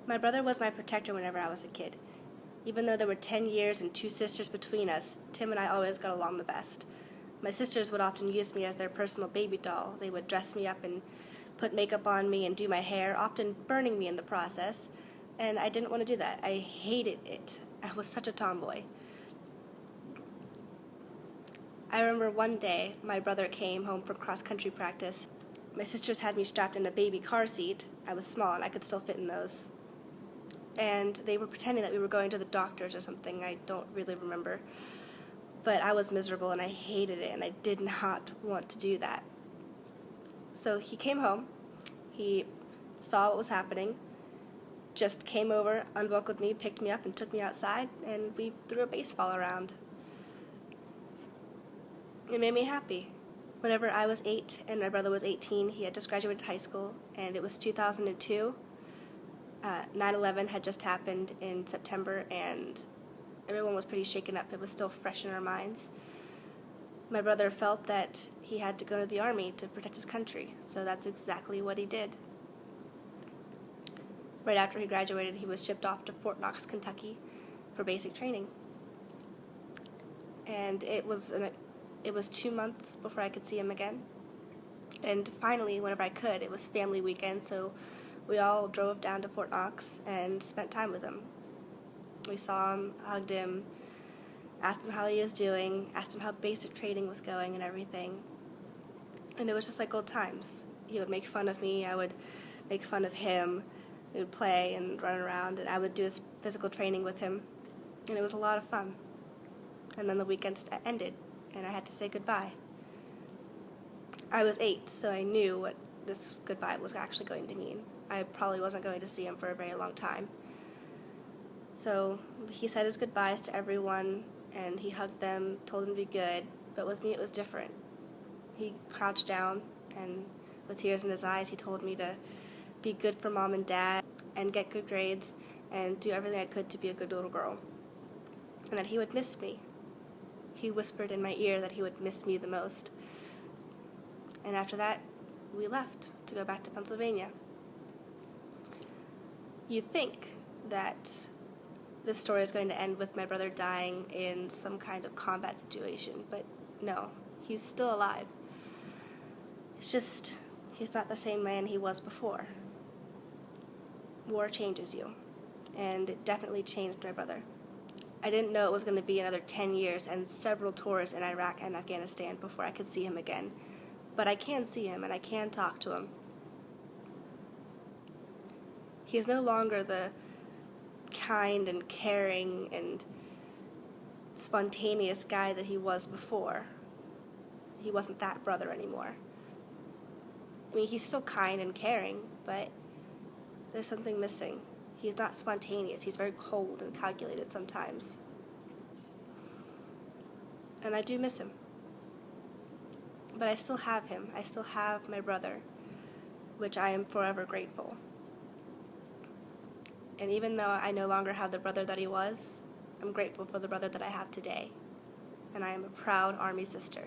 My brother was my protector whenever I was a kid. Even though there were 10 years and two sisters between us, Tim and I always got along the best. My sisters would often use me as their personal baby doll. They would dress me up and put makeup on me and do my hair, often burning me in the process. And I didn't want to do that. I hated it. I was such a tomboy. I remember one day my brother came home from cross-country practice. My sisters had me strapped in a baby car seat. I was small and I could still fit in those. And they were pretending that we were going to the doctors or something. I don't really remember. But I was miserable and I hated it and I did not want to do that. So he came home, he saw what was happening, just came over, unbuckled me, picked me up and took me outside, and we threw a baseball around. It made me happy. Whenever I was 8 and my brother was 18, he had just graduated high school, and it was 2002. 9/11 had just happened in September, and everyone was pretty shaken up. It was still fresh in our minds. My brother felt that he had to go to the Army to protect his country, so that's exactly what he did. Right after he graduated, he was shipped off to Fort Knox, Kentucky for basic training. And it was 2 months before I could see him again. And finally, whenever I could, it was family weekend, so we all drove down to Fort Knox and spent time with him. We saw him, hugged him, asked him how he was doing, asked him how basic training was going and everything. And it was just like old times. He would make fun of me, I would make fun of him, we would play and run around, and I would do his physical training with him. And it was a lot of fun. And then the weekend ended, and I had to say goodbye. I was 8, so I knew what this goodbye was actually going to mean. I probably wasn't going to see him for a very long time. So he said his goodbyes to everyone, and he hugged them, told them to be good, but with me it was different. He crouched down, and with tears in his eyes, he told me to be good for Mom and Dad, and get good grades, and do everything I could to be a good little girl, and that he would miss me. He whispered in my ear that he would miss me the most. And after that, we left to go back to Pennsylvania. You'd think that this story is going to end with my brother dying in some kind of combat situation, but no, he's still alive. It's just, he's not the same man he was before. War changes you, and it definitely changed my brother. I didn't know it was going to be another 10 years and several tours in Iraq and Afghanistan before I could see him again. But I can see him and I can talk to him. He is no longer the kind and caring and spontaneous guy that he was before. He wasn't that brother anymore. I mean, he's still kind and caring, but there's something missing. He's not spontaneous. He's very cold and calculated sometimes. And I do miss him. But I still have him. I still have my brother, which I am forever grateful. And even though I no longer have the brother that he was, I'm grateful for the brother that I have today. And I am a proud Army sister.